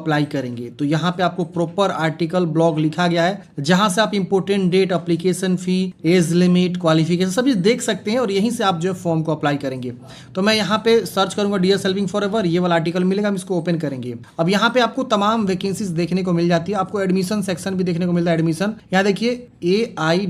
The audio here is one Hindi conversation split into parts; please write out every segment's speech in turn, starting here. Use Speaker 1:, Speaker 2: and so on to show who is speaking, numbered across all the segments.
Speaker 1: अप्लाई करेंगे। तो यहाँ पे आपको प्रॉपर आर्टिकल ब्लॉग लिखा गया है, जहां से आप important date, application fee, age limit, qualification सभी देख सकते हैं और यहीं से आप जो है फॉर्म को अप्लाई करेंगे। तो मैं यहाँ पे सर्च करूंगा डियर सेल्विंग फॉरएवर, ये वाला आर्टिकल मिलेगा, हम इसको ओपन करेंगे। अब यहाँ पे आपको तमाम वैकेंसीज देखने को मिल जाती है, आपको एडमिशन सेक्शन भी देखने को मिलता है। एडमिशन यहाँ देखिए AISSEE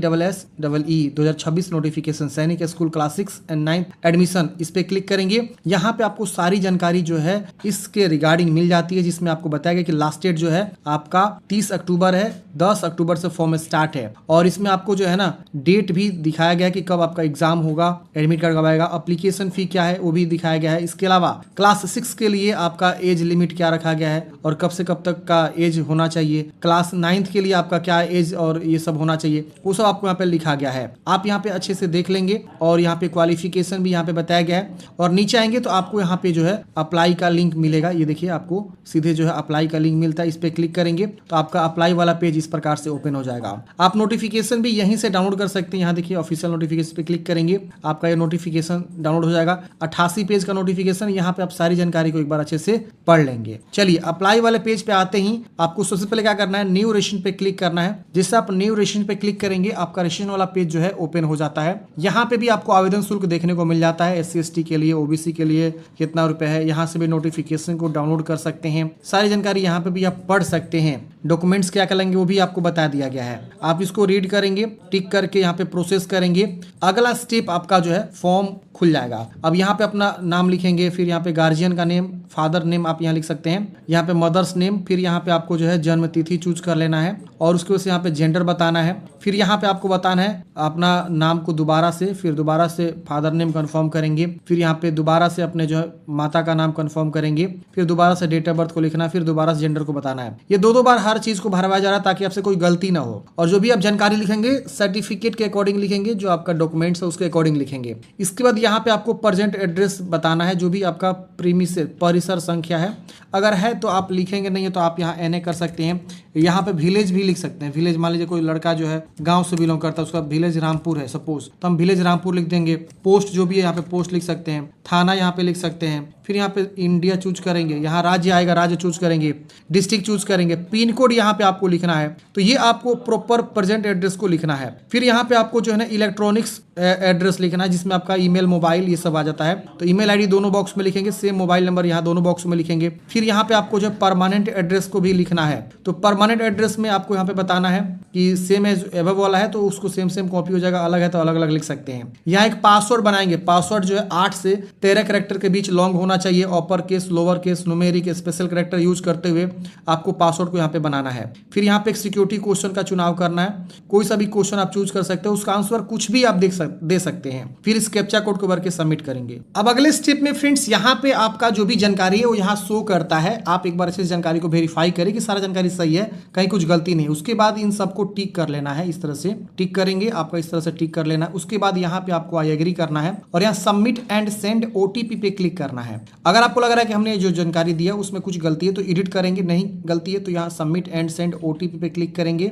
Speaker 1: 2026 नोटिफिकेशन सैनिक स्कूल क्लास 6 एंड 9 एडमिशन, इस पे क्लिक करेंगे। यहाँ पे आपको सारी जानकारी जो है इसके रिगार्डिंग मिल जाती है, जिसमें आपको बताया गया कि लास्ट डेट जो है आपका 30 अक्टूबर है, 10 अक्टूबर से फॉर्म स्टार्ट है। और इसमें आपको जो है ना डेट भी दिखाया गया कि कब आपका एग्जाम होगा, एडमिट कार्ड कब आएगा, एप्लीकेशन फी क्या है वो भी दिखाया गया है। इसके अलावा क्लास 6 के लिए आपका एज लिमिट क्या रखा गया है और कब से कब तक का एज होना चाहिए, क्लास 9th के लिए आपका क्या एज और ये सब होना चाहिए, वो सब आपको यहाँ पे लिखा गया है। आप यहाँ पे अच्छे से देख लेंगे और यहाँ पे क्वालिफिकेशन भी यहाँ पे बताया गया है। और नीचे आएंगे तो आपको यहाँ पे जो है अप्लाई का लिंक मिलेगा, ये देखिए आपको सीधे जो है अप्लाई का लिंक मिलता है, इस पे क्लिक करेंगे तो आपका अप्लाई वाला पेज इस प्रकार से ओपन हो जाएगा। आप नोटिफिकेशन भी यहीं से डाउनलोड कर सकते हैं, यहाँ देखिए ऑफिशियल नोटिफिकेशन पे क्लिक करेंगे, आपका ये नोटिफिकेशन डाउनलोड हो जाएगा। 88 पेज का नोटिफिकेशन, यहाँ पे आप सारी जानकारी को एक बार अच्छे से पढ़ लेंगे। चलिए अप्लाई वाले पेज पे आते ही आपको सबसे पहले क्या करना है, न्यू रजिस्ट्रेशन पे क्लिक करना है। जिससे आप न्यू रजिस्ट्रेशन पे क्लिक करेंगे आपका रजिस्ट्रेशन वाला पेज जो है ओपन हो जाता है। यहाँ पे भी आपको आवेदन शुल्क देखने को मिल जाता है, SC ST के लिए, OBC के लिए कितना रुपए है, यहाँ से भी नोटिफिकेशन को डाउनलोड कर सकते हैं। सारी जानकारी यहाँ पे भी आप पढ़ सकते हैं। डॉक्यूमेंट्स क्या क्या लेंगे वो भी आपको बता दिया गया है, आप इसको रीड करेंगे, टिक करके यहाँ पे प्रोसेस करेंगे। अगला स्टेप आपका जो है फॉर्म खुल जाएगा। अब यहाँ पे अपना नाम लिखेंगे, फिर यहाँ पे गार्जियन का नेम, फादर नेम आप यहाँ लिख सकते हैं, यहाँ पे मदर्स नेम, फिर यहाँ पे आपको जो है जन्म तिथि चूज कर लेना है और उसके बाद यहाँ पे जेंडर बताना है। फिर यहाँ पे आपको बताना है अपना नाम को दोबारा से, फिर दोबारा से फादर नेम कंफर्म करेंगे, फिर यहाँ पे दोबारा से अपने जो है माता का नाम कंफर्म करेंगे, फिर दोबारा से डेट ऑफ बर्थ को लिखना, फिर दोबारा से जेंडर को बताना है। ये दो बार हर चीज को भरवाया जा रहा है ताकि आपसे कोई गलती ना हो। और जो भी आप जानकारी लिखेंगे सर्टिफिकेट के अकॉर्डिंग लिखेंगे, जो आपका डॉक्यूमेंट्स है उसके अकॉर्डिंग लिखेंगे। इसके बाद यहाँ पे आपको प्रेजेंट एड्रेस बताना है, जो भी आपका प्रीमिसेस परिसर संख्या है, अगर है तो आप लिखेंगे, नहीं है तो आप यहाँ NA कर सकते हैं। यहाँ पे विलेज भी लिख सकते हैं, विलेज मान लीजिए कोई लड़का जो है गांव से बिलोंग करता है, उसका विलेज रामपुर है सपोज, तो हम विलेज रामपुर लिख देंगे। पोस्ट जो भी है यहाँ पे पोस्ट लिख सकते हैं, थाना यहाँ पे लिख सकते हैं, फिर यहाँ पे इंडिया चूज करेंगे, यहाँ राज्य आएगा राज्य चूज करेंगे, डिस्ट्रिक्ट चूज करेंगे, पिन कोड यहाँ पे आपको लिखना है। तो ये आपको प्रॉपर प्रेजेंट एड्रेस को लिखना है। फिर यहाँ पे आपको जो है ना इलेक्ट्रॉनिक्स एड्रेस लिखना है, जिसमें आपका ईमेल, मोबाइल ये सब आ जाता है। तो ईमेल आईडी दोनों बॉक्स में लिखेंगे, सेम मोबाइल नंबर यहाँ दोनों बॉक्स में लिखेंगे। फिर यहाँ पे आपको जो परमानेंट एड्रेस को भी लिखना है। तो परमानेंट एड्रेस में आपको यहाँ पे बताना है कि सेम एज एबव वाला है तो उसको सेम कॉपी हो जाएगा, अलग है तो अलग अलग लिख सकते हैं। यहाँ एक पासवर्ड बनाएंगे, पासवर्ड जो है 8 से 13 कैरेक्टर के बीच लॉन्ग होना चाहिए। Upper case, lower case, numeric, special character use करते हुए आपको पासवर्ड को यहाँ पे बनाना है। फिर यहाँ पे एक सिक्योरिटी क्वेश्चन का चुनाव करना है, कोई सा भी क्वेश्चन आप चूज कर सकते हो, उसका आंसर कुछ भी आप दे सकते हैं। फिर इस कैप्चा कोड को भर के सबमिट करेंगे। अब अगले स्टेप में फ्रेंड्स यहाँ पे आपका जो भी जानकारी है वो यहाँ शो करता है। आप एक बार अच्छे से जानकारी को वेरीफाई करें कि सारा जानकारी सही है, कहीं कुछ गलती नहीं। उसके बाद इन सबको टिक कर लेना है, इस तरह से टिक करेंगे, आपका इस तरह से टिक कर लेना है। उसके बाद यहाँ पे आपको आई एग्री करना है और यहाँ सबमिट एंड सेंड OTP पे क्लिक करना है। अगर आपको लग रहा है कि हमने जो जानकारी दिया उसमें कुछ गलती है तो एडिट करेंगे, नहीं गलती है तो यहाँ सबमिट एंड सेंड OTP पे क्लिक करेंगे,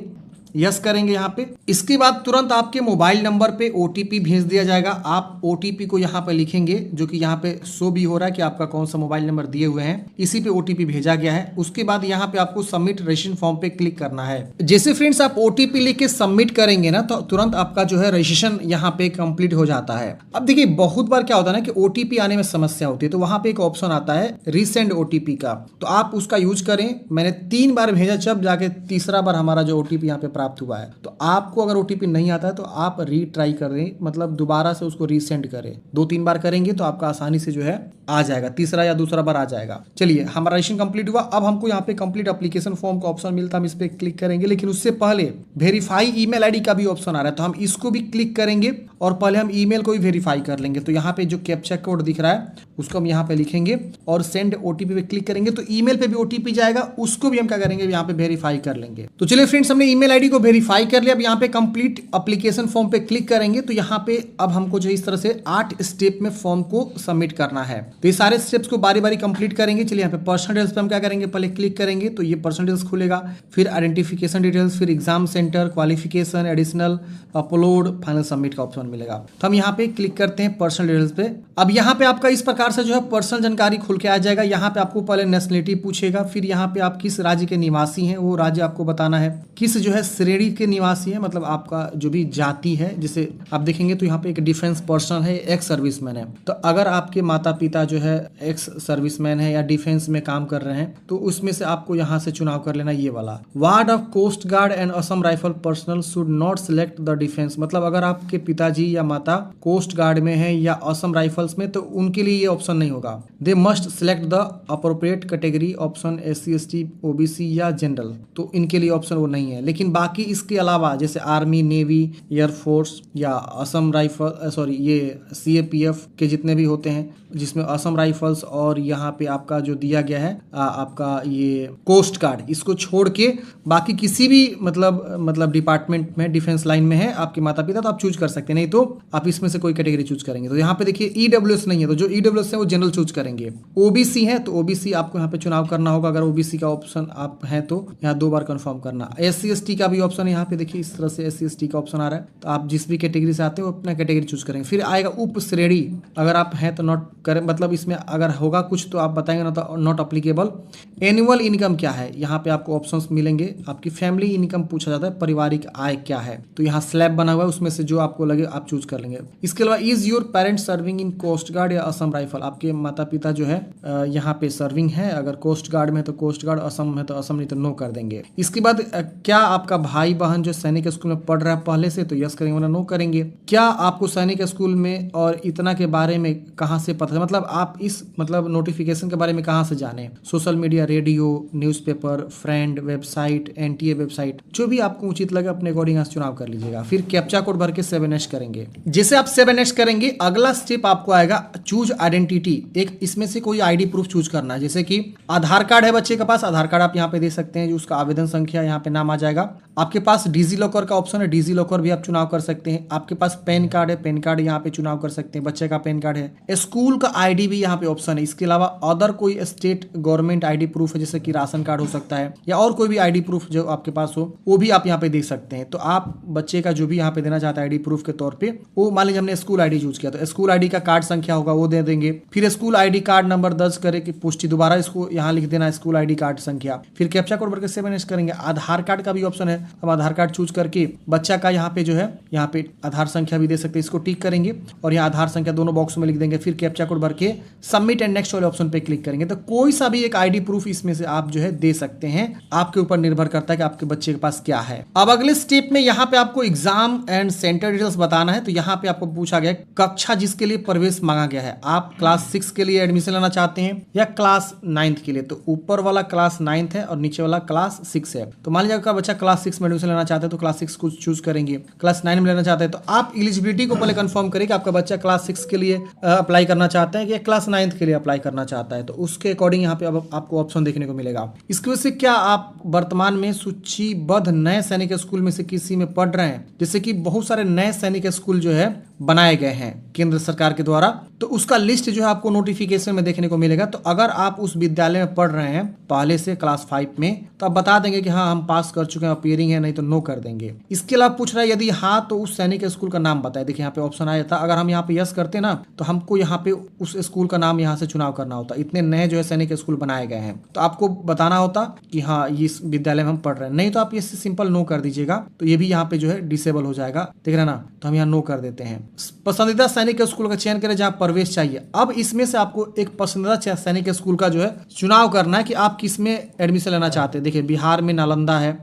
Speaker 1: यस करेंगे यहाँ पे। इसके बाद तुरंत आपके मोबाइल नंबर पे OTP भेज दिया जाएगा। आप OTP को यहाँ पे लिखेंगे, जो कि यहाँ पे शो भी हो रहा है कि आपका कौन सा मोबाइल नंबर दिए हुए हैं, इसी पे OTP भेजा गया है। उसके बाद यहाँ पे आपको सबमिट रजिस्ट्रेशन फॉर्म पे क्लिक करना है। जैसे फ्रेंड्स आप OTP लिख के सबमिट करेंगे ना तो तुरंत आपका जो है रजिस्ट्रेशन यहाँ पे कंप्लीट हो जाता है। अब देखिए बहुत बार क्या होता है ना कि OTP आने में समस्या होती है, तो वहां पे एक ऑप्शन आता है रीसेंड OTP का, तो आप उसका यूज करें। मैंने 3 बार भेजा, जब जाके तीसरा बार हमारा जो OTP यहाँ पे प्राप्त हुआ है। तो आपको अगर OTP नहीं आता है तो आप रीट्राई करें, मतलब दोबारा से उसको रीसेंड करें। 2-3 बार करेंगे तो आपका आसानी से जो है आ जाएगा, तीसरा या दूसरा बार आ जाएगा। चलिए हमारा रजिस्ट्रेशन कंप्लीट हुआ। अब हमको यहाँ पे कंप्लीट एप्लीकेशन फॉर्म का ऑप्शन मिलता है, हम इस पे क्लिक करेंगे। लेकिन उससे पहले वेरीफाई ईमेल आईडी का भी ऑप्शन आ रहा है, तो हम इसको भी क्लिक करेंगे और पहले हम ईमेल को भी वेरीफाई कर लेंगे। तो यहाँ पे जो कैप्चा कोड दिख रहा है उसको हम यहाँ पे लिखेंगे और सेंड OTP पे क्लिक करेंगे, तो ईमेल पे भी OTP जाएगा, उसको भी हम क्या करेंगे यहाँ पे वेरीफाई कर लेंगे। तो चलिए फ्रेंड्स हमने ईमेल आईडी को वेरीफाई कर लिया। अब यहाँ पे कंप्लीट एप्लीकेशन फॉर्म पे क्लिक करेंगे, तो यहाँ पे अब हमको जो इस तरह से 8 स्टेप में फॉर्म को सबमिट करना है। तो ये सारे स्टेप्स को बारी बारी कंप्लीट करेंगे। चलिए यहाँ पे पर्सनल डिटेल्स पे हम क्या करेंगे, पहले क्लिक करेंगे तो ये पर्सनल डिटेल्स खुलेगा, फिर आइडेंटिफिकेशन डिटेल्स, फिर exam centre, qualification, additional, upload, final submit का ऑप्शन मिलेगा। तो हम यहाँ पे क्लिक करते हैं पर्सनल डिटेल्स पे। अब यहाँ पे आपका इस प्रकार से जो है पर्सनल जानकारी खुल के आ जाएगा। यहाँ पे आपको पहले नेशनलिटी पूछेगा, फिर यहाँ पे आप किस राज्य के निवासी हैं वो राज्य आपको बताना है, किस जो है श्रेणी के निवासी है, मतलब आपका जो भी जाति है। जैसे आप देखेंगे तो यहाँ पे एक डिफेंस पर्सनल है, एक्स सर्विसमैन है। तो अगर आपके माता पिता जो है एक्स सर्विसमैन है या डिफेंस में काम कर रहे हैं तो उसमें से आपको यहाँ से चुनाव कर लेना ये वाला। Ward of coast guard and Assam rifle personnel should not select the defence, मतलब अगर आपके पिताजी या माता कोस्ट गार्ड में है या असम राइफल्स में तो उनके लिए ये ऑप्शन नहीं होगा। They must select the appropriate category, option SC ST OBC या जनरल, तो इनके लिए ऑप्शन वो नहीं है। लेकिन बाकी इसके अलावा जैसे आर्मी, नेवी, एयरफोर्स या असम राइफल ये CAPF के जितने भी होते हैं जिसमें असम राइफल्स और यहाँ पे आपका जो दिया गया है आपका ये कोस्ट गार्ड, इसको छोड़ के बाकी किसी भी मतलब डिपार्टमेंट में डिफेंस लाइन में है आपके माता पिता तो आप चूज कर सकते हैं, नहीं तो आप इसमें से कोई कैटेगरी चूज करेंगे। तो यहाँ पे देखिए EWS नहीं है तो जो EWS है वो जनरल चूज करेंगे। OBC है तो OBC आपको यहाँ पे चुनाव करना होगा। अगर OBC का ऑप्शन आप है तो यहाँ 2 बार कंफर्म करना। SC ST का भी ऑप्शन यहाँ पे देखिए इस तरह से SC ST का ऑप्शन आ रहा है, तो आप जिस भी कैटेगरी से आते हो अपना कैटेगरी चूज करेंगे। फिर आएगा उप श्रेणी, अगर आप हैं तो नॉट करें, मतलब इसमें अगर होगा कुछ तो आप बताएंगे ना तो नॉट अप्लीकेबल। एनुअल इनकम क्या है, यहाँ पे आपको ऑप्शंस मिलेंगे। आपकी फैमिली इनकम पूछा जाता है, पारिवारिक आय क्या है, तो यहाँ स्लैब बना हुआ है उसमें से जो आपको लगे आप चूज कर लेंगे। इसके अलावा is your parents serving in coast guard या असम राइफल, आपके माता पिता जो है यहाँ पे सर्विंग है, अगर कोस्ट गार्ड में तो कोस्ट गार्ड, असम में तो असम, नहीं तो नो कर देंगे। इसके बाद क्या आपका भाई बहन जो सैनिक स्कूल में पढ़ रहा है पहले से, तो यस करेंगे वरना नो करेंगे। क्या आपको सैनिक स्कूल में और इतना के बारे में कहाँ से पता है, मतलब आप इस नोटिफिकेशन के बारे में कहाँ से जाने, social media, radio, newspaper, friend, website, NTA website, जो भी आपको उचित लगे अपने अकॉर्डिंग यहाँ से चुनाव कर लीजिएगा। फिर कैप्चा कोड भर के 7H करेंगे। जैसे आप 7H करेंगे अगला स्टेप आपको आएगा चूज आइडेंटिटी। एक इसमें से कोई ID प्रूफ चूज करना है, जैसे कि आधार कार्ड है बच्चे के पास, आधार कार्ड आप यहाँ पे दे सकते हैं, उसका आवेदन संख्या यहाँ पे नाम आ जाएगा। आपके पास डिजी लॉकर का ऑप्शन है, डिजी लॉकर भी आप चुनाव कर सकते हैं। आपके पास पैन कार्ड है, पैन कार्ड यहाँ पे चुनाव कर सकते हैं, बच्चे का पैन कार्ड है। स्कूल का ID भी यहाँ पे ऑप्शन है। इसके अलावा अदर कोई स्टेट गवर्नमेंट ID प्रूफ है, जैसे कि राशन कार्ड हो सकता है या और कोई भी ID प्रूफ जो आपके पास हो वो भी आप यहाँ पे दे सकते हैं। तो आप बच्चे का जो भी यहाँ पे देना चाहता है ID प्रूफ के तौर पे, वो मान लीजिए हमने स्कूल ID यूज किया तो स्कूल ID का कार्ड संख्या होगा वो दे देंगे। फिर स्कूल ID कार्ड नंबर दर्ज करे की पुष्टि, दोबारा इसको यहाँ लिख देना स्कूल ID कार्ड संख्या। फिर कैप्चा कोड भर के 7H करेंगे। आधार कार्ड का भी ऑप्शन है, हम आधार कार्ड चूज करके बच्चा का यहाँ पे जो है यहाँ पे आधार संख्या भी दे सकते हैं, इसको टिक करेंगे और यहाँ आधार संख्या दोनों बॉक्स में लिख देंगे। फिर कैप्चा कोड भर के सबमिट एंड नेक्स्ट वाले ऑप्शन पे क्लिक करेंगे। तो कोई सा भी एक ID प्रूफ इसमें से आप जो है दे सकते हैं, आपके ऊपर निर्भर करता है कि आपके बच्चे के पास क्या है। अब अगले स्टेप में यहाँ पे आपको एग्जाम एंड सेंटर डिटेल्स बताना है। तो यहाँ पे आपको पूछा गया कक्षा जिसके लिए प्रवेश मांगा गया है, आप क्लास 6 के लिए एडमिशन लेना चाहते हैं या क्लास 9th के लिए, तो ऊपर वाला क्लास 9th है और नीचे वाला क्लास 6 है। तो मान लीजिए आपका बच्चा क्लास 6 में एडमिशन लेना चाहते हैं तो क्लास 6 को चूज करेंगे। क्लास 9 में लेना चाहते हैं तो आप एलिजिबिलिटी को पहले कंफर्म करें कि आपका बच्चा क्लास 6 के लिए अप्लाई करना चाहता है या क्लास 9th के लिए अप्लाई करना चाहता है, तो उसके अकॉर्डिंग यहाँ पे अब आपको ऑप्शन देखने को मिलेगा। इसकी वजह से क्या आप वर्तमान में सूचीबद्ध नए सैनिक स्कूल में से किसी में पढ़ रहे हैं, जैसे कि बहुत सारे नए सैनिक स्कूल जो है बनाए गए हैं केंद्र सरकार के द्वारा, तो उसका लिस्ट जो है आपको नोटिफिकेशन में देखने को मिलेगा। तो अगर आप उस विद्यालय में पढ़ रहे हैं पहले से क्लास 5 में, तो आप बता देंगे कि हाँ हम पास कर चुके हैं, अपीयरिंग है, नहीं तो नो कर देंगे। इसके अलावा पूछ रहा है यदि हाँ तो उस सैनिक स्कूल का नाम बताए। देखिए यहाँ पे ऑप्शन आया था, अगर हम यहाँ पे यस करते ना तो हमको यहाँ पे उस स्कूल का नाम यहाँ से चुनाव करना होता। इतने नए जो है सैनिक स्कूल बनाए गए हैं तो आपको बताना होता कि हाँ इस विद्यालय में हम पढ़ रहे हैं, नहीं तो आप ये सिंपल नो कर दीजिएगा, तो ये भी यहाँ पे जो है डिसेबल हो जाएगा। देख रहे ना, तो हम यहाँ नो कर देते हैं। पसंदीदा सैनिक स्कूल का चयन करें जहाँ प्रवेश चाहिए। अब इसमें से आपको एक पसंदीदा सैनिक स्कूल का जो है चुनाव करना है कि आप किस में एडमिशन लेना चाहते हैं। देखिए बिहार में नालंदा है,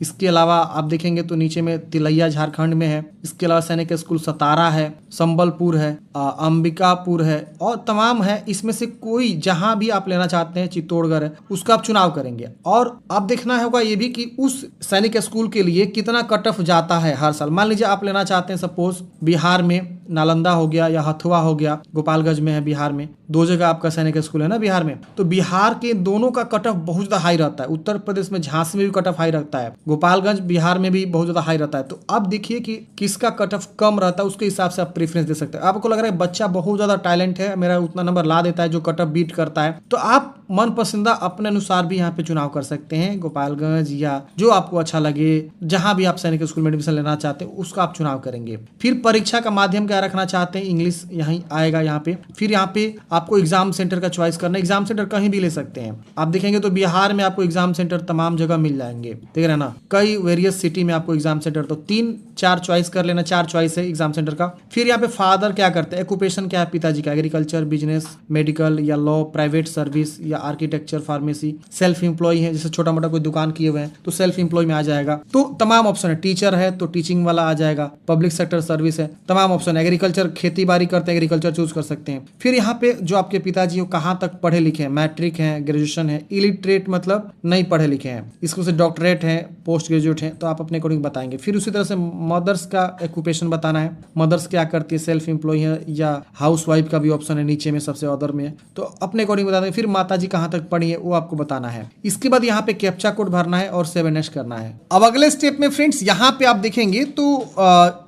Speaker 1: इसके अलावा आप देखेंगे तो नीचे में तिलैया झारखंड में है, इसके अलावा सैनिक स्कूल सतारा है, संबलपुर है, अंबिकापुर है और तमाम है। इसमें से कोई जहां भी आप लेना चाहते हैं, चित्तौड़गढ़ है, उसका आप चुनाव करेंगे। और आप देखना होगा ये भी कि उस सैनिक स्कूल के लिए कितना कट ऑफ जाता है हर साल। मान लीजिए आप लेना चाहते हैं सपोज बिहार में नालंदा हो गया या हथुआ हो गया, गोपालगंज में है बिहार में, 2 जगह आपका सैनिक स्कूल है ना बिहार में। तो बिहार के दोनों का कट ऑफ बहुत ज्यादा हाई रहता है। उत्तर प्रदेश में झांसी में भी कट ऑफ हाई रहता है, गोपालगंज बिहार में भी बहुत ज्यादा हाई रहता है। तो आप देखिए कि किसका कट ऑफ कम रहता है, उसके हिसाब से आप प्रेफरेंस दे सकते हैं। आपको लग रहा है बच्चा बहुत ज्यादा टैलेंट है, मेरा उतना नंबर ला देता है जो कट ऑफ बीट करता है, तो आप मन पसंदा अपने अनुसार भी यहाँ पे चुनाव कर सकते हैं। गोपालगंज या जो आपको अच्छा लगे, जहां भी आप सैनिक स्कूल में एडमिशन लेना चाहते हैं उसका आप चुनाव करेंगे। फिर परीक्षा का माध्यम क्या रखना चाहते हैं, इंग्लिश यहीं आएगा यहाँ पे। फिर यहाँ पे आपको एग्जाम सेंटर का चॉइस करना है। एग्जाम सेंटर कहीं भी ले सकते हैं। आप देखेंगे तो बिहार में आपको एग्जाम सेंटर तमाम जगह मिल जाएंगे, देख रहे ना, कई वेरियस सिटी में आपको एग्जाम सेंटर, तो 3-4 चॉइस कर लेना, 4 चॉइस है एग्जाम सेंटर का। फिर यहाँ पे फादर क्या करते हैं, ऑक्यूपेशन क्या है पिताजी का, एग्रीकल्चर, बिजनेस, मेडिकल या लॉ, प्राइवेट सर्विस या आर्किटेक्चर, फार्मेसी, सेल्फ एम्प्लॉय है, जैसे छोटा मोटा कोई दुकान किए हुए हैं तो सेल्फ एम्प्लॉय में आ जाएगा। तो तमाम ऑप्शन है। टीचर है तो टीचिंग वाला आ जाएगा, पब्लिक सेक्टर सर्विस है, तमाम ऑप्शन। एग्रीकल्चर, खेती बाड़ी करते हैं, एग्रीकल्चर चूज कर सकते हैं। फिर यहाँ पे जो आपके पिताजी हो कहाँ तक पढ़े लिखे हैं, मैट्रिक है, ग्रेजुएशन है, इलिटरेट मतलब नहीं पढ़े लिखे हैं, इसको से डॉक्टरेट है, पोस्ट ग्रेजुएट है, तो आप अपने अकॉर्डिंग बताएंगे। फिर उसी तरह से मदर्स का ऑक्यूपेशन बताना है, मदर्स क्या करती है, सेल्फ एम्प्लॉय है या हाउस वाइफ का भी ऑप्शन है नीचे में सबसे अदर में, तो अपने अकॉर्डिंग बता देंगे। फिर माता जी कहाँ तक पढ़ी है वो आपको बताना है। इसके बाद यहाँ पे कैप्चा कोड भरना है और 7S करना है। अब अगले स्टेप में फ्रेंड्स यहाँ पे आप देखेंगे तो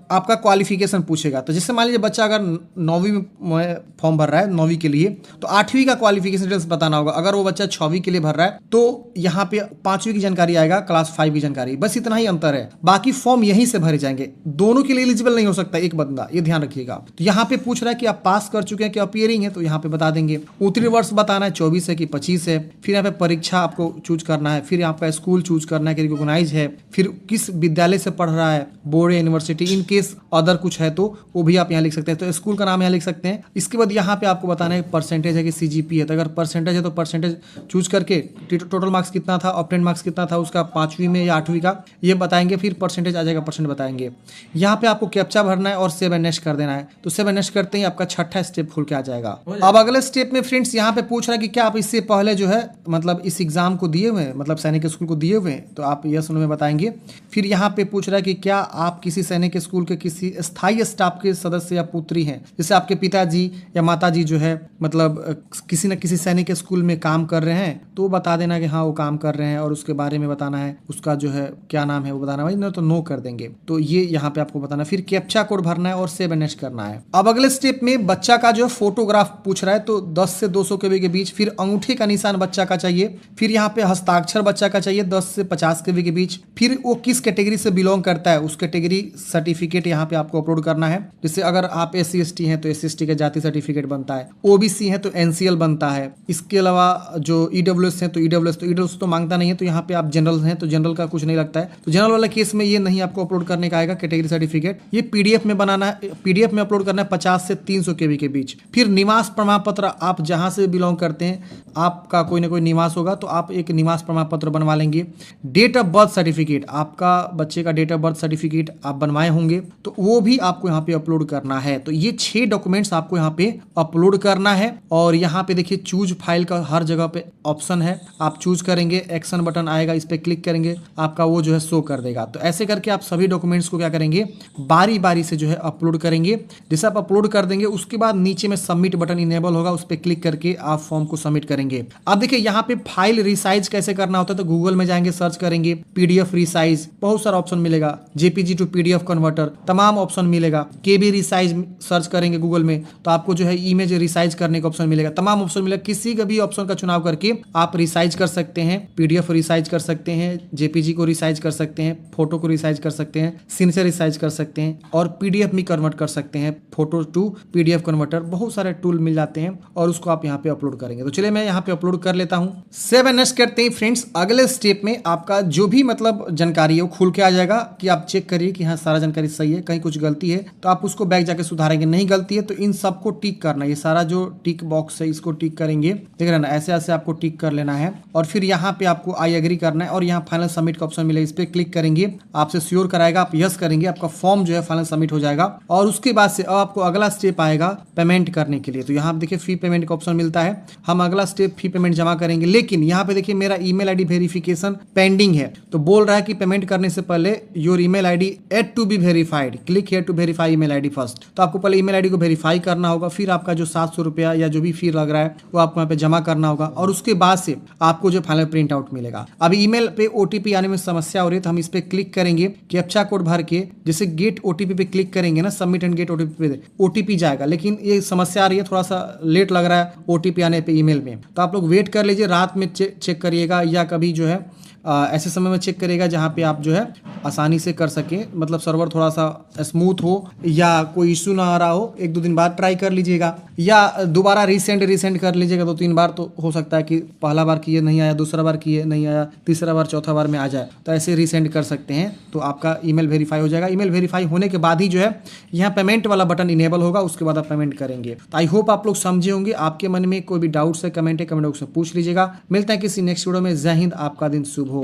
Speaker 1: आपका क्वालिफिकेशन पूछेगा। तो जैसे मान लीजिए बच्चा अगर 9वीं में फॉर्म भर रहा है 9वीं के लिए, तो 8वीं का क्वालिफिकेशन डिटेल्स बताना होगा। अगर वो बच्चा 6वीं के लिए भर रहा है तो यहाँ पे 5वीं की जानकारी आएगा, क्लास 5 की जानकारी, बस इतना ही अंतर है। बाकी फॉर्म यहीं से भरे जाएंगे। दोनों के लिए एलिजिबल नहीं हो सकता एक बंदा, ये ध्यान रखिएगा। तो यहाँ पे पूछ रहा है कि आप पास कर चुके हैं कि अपीयरिंग है, तो यहाँ पे बता देंगे। उत्तीर्ण वर्ष बताना है 24 है कि 25 है। फिर यहाँ पे परीक्षा आपको चूज करना है। फिर आपका स्कूल चूज करना है कि रिकॉग्नाइज है। फिर किस विद्यालय से पढ़ रहा है, बोर्ड या यूनिवर्सिटी, इन केस अदर कुछ है तो वो भी आप यहाँ लिख सकते हैं। तो स्कूल का नाम यहाँ लिख सकते हैं। इसके बाद यहाँ पे आपको बताना है परसेंटेज है कि CGP है। तो अगर परसेंटेज है तो परसेंटेज चूज करके टोटल मार्क्स कितना था, ऑब्टेन मार्क्स कितना था उसका 5वीं में या 8वीं का, ये बताएंगे। फिर परसेंटेज आ जाएगा, परसेंट बताएंगे। यहाँ पे आपको कैप्चा भरना है और 7S कर देना है। तो 7S करते ही आपका 6ठा स्टेप खुल के आ जाएगा। अब अगले स्टेप में फ्रेंड्स यहाँ पे पूछ रहा है कि क्या आप इससे पहले जो है मतलब इस एग्जाम को दिए हुए हैं, मतलब सैनिक स्कूल को दिए हुए हैं, तो आप यस नो में बताएंगे। फिर यहाँ पे पूछ रहा है कि क्या आप किसी सैनिक स्कूल के किसी स्थायी स्टाफ के सदस्य या पुत्री हैं, जैसे आपके पिताजी या माताजी जो है मतलब किसी न किसी सैनिक स्कूल में काम कर रहे हैं, तो बता देना कि हाँ वो काम कर रहे हैं और उसके बारे में बताना है, उसका जो है क्या नाम है वो बताना है, नहीं तो नो कर देंगे। तो ये यहाँ पे आपको बताना। फिर कैप्चा कोड भरना है और 7S करना है। अब अगले स्टेप में बच्चा का जो फोटोग्राफ पूछ रहा है, तो 10 से 200 KB के बीच। फिर अंगूठे का निशान बच्चा का चाहिए। फिर यहाँ पे हस्ताक्षर बच्चा का चाहिए 10 से 50 KB के बीच। फिर वो किस कैटेगरी से बिलोंग करता है उस कैटेगरी सर्टिफिकेट यहाँ पे आपको अपलोड करना है। जैसे अगर आप SC/ST हैं तो SC/ST का जाति सर्टिफिकेट बनता है, OBC है तो NCL बनता है। इसके अलावा जो EWS है तो EWS तो मांगता नहीं है, तो यहाँ पे आप जनरल हैं तो जनरल का कुछ नहीं लगता है। तो जनरल वाला केस में ये नहीं आपको अपलोड करने का आएगा कैटेगरी सर्टिफिकेट। ये PDF में बनाना है, PDF में अपलोड करना है 50 से 300 KB के बीच। फिर निवास प्रमाण पत्र, आप जहाँ से बिलोंग करते हैं आपका कोई ना कोई निवास होगा तो आप एक निवास प्रमाण पत्र बनवा लेंगे। डेट ऑफ बर्थ सर्टिफिकेट, आपका बच्चे का डेट ऑफ बर्थ सर्टिफिकेट आप बनवाए होंगे तो वो भी आपको यहाँ पे अपलोड करना है। तो ये 6 डॉक्यूमेंट्स आपको यहाँ पे अपलोड करना है। और यहाँ पे देखिए चूज फाइल का हर जगह पे ऑप्शन है, आप चूज करेंगे, एक्शन बटन आएगा, इस पे क्लिक करेंगे, आपका वो जो है शो कर देगा। तो ऐसे करके आप सभी डॉक्यूमेंट्स को क्या करेंगे, बारी बारी से जो है अपलोड करेंगे। जैसे आप अपलोड कर देंगे उसके बाद नीचे में सबमिट बटन इनेबल होगा, उस पर क्लिक करके आप फॉर्म को सबमिट करेंगे। अब देखिए यहाँ पे फाइल रिसाइज कैसे करना होता है, तो गूगल में जाएंगे, सर्च करेंगे PDF रिसाइज, बहुत सारा ऑप्शन मिलेगा, JPG टू PDF कन्वर्टर, तमाम ऑप्शन मिलेगा। KB रिसाइज सर्च करेंगे गूगल में तो आपको जो है इमेज रिसाइज करने का ऑप्शन मिलेगा, तमाम ऑप्शन मिलेगा। किसी का भी ऑप्शन का चुनाव करके आप रिसाइज कर सकते हैं, PDF रिसाइज कर सकते हैं, JPG को रिसाइज कर सकते हैं, फोटो को रिसाइज कर सकते हैं, सीन से रिसाइज कर सकते हैं और PDF में कन्वर्ट कर सकते हैं, फोटो टू PDF कन्वर्टर। बहुत सारे टूल मिल जाते हैं और उसको आप यहाँ पे अपलोड करेंगे। तो चलिए मैं यहाँ पे अपलोड कर लेता हूँ। 7S करते हैं फ्रेंड्स। अगले स्टेप में आपका जो भी मतलब जानकारी है वो खुल के आ जाएगा कि आप चेक करिए कि हाँ सारा जानकारी सही है, कहीं कुछ गलती है तो आप उसको बैक जाके सुधारेंगे। नहीं गलती है तो इन सबको टिक करना है, ये सारा जो टिक बॉक्स है इसको टिक करेंगे, देख रहे ना, ऐसे ऐसे आपको टिक कर लेना है। और फिर यहाँ पे आपको आई एग्री करना है और यहाँ फाइनल सबमिट का ऑप्शन मिलेगा, इस पे क्लिक करेंगे, आपसे श्योर कराएगा, आप यस करेंगे, आपका फॉर्म जो है फाइनल सबमिट हो जाएगा। और उसके बाद से अब आपको अगला स्टेप आएगा पेमेंट करने के लिए। तो यहाँ देखिए फी पेमेंट का ऑप्शन मिलता है, हम अगला स्टेप फी पेमेंट जमा करेंगे। लेकिन यहाँ पे देखिए मेरा ईमेल आईडी वेरिफिकेशन पेंडिंग है, तो बोल रहा है कि पेमेंट करने से पहले your email ID add to be verified verified, click here to verify email ID first. तो आपको पहले ईमेल आईडी को वेरीफाई करना होगा, फिर आपका जो 700 रुपया या जो भी फी लग रहा है वो आपको यहाँ पे जमा करना होगा और उसके बाद से आपको जो फाइनल प्रिंट आउट मिलेगा। अभी ईमेल पे ओटीपी आने में समस्या हो रही है तो हम इस पे क्लिक करेंगे, कैप्चा कोड भर के जैसे गेट ओटीपी पे क्लिक करेंगे ना, सबमिट एंड गेट ओटीपी पे ओटीपी जाएगा, लेकिन ये समस्या आ रही है, थोड़ा सा लेट लग रहा है ओटीपी आने पे ईमेल में। तो आप लोग वेट कर लीजिए, रात में चेक करिएगा या कभी जो है ऐसे समय में चेक करेगा जहाँ पे आप जो है आसानी से कर सकें, मतलब सर्वर थोड़ा सा स्मूथ हो या कोई इशू ना आ रहा हो। 1-2 दिन बाद ट्राई कर लीजिएगा या दोबारा रीसेंड कर लीजिएगा 2-3 बार, तो हो सकता है कि पहला बार किए नहीं आया, दूसरा बार किए नहीं आया, तीसरा बार चौथा बार में आ जाए, तो ऐसे रीसेंड कर सकते हैं तो आपका ईमेल वेरीफाई हो जाएगा। ईमेल वेरीफाई होने के बाद ही जो है यहाँ पेमेंट वाला बटन इनेबल होगा, उसके बाद आप पेमेंट करेंगे। तो आई होप आप लोग समझे होंगे। आपके मन में कोई भी डाउट्स है कमेंट बॉक्स में पूछ लीजिएगा। मिलते हैं किसी नेक्स्ट वीडियो में। जय हिंद, आपका दिन शुभ हो।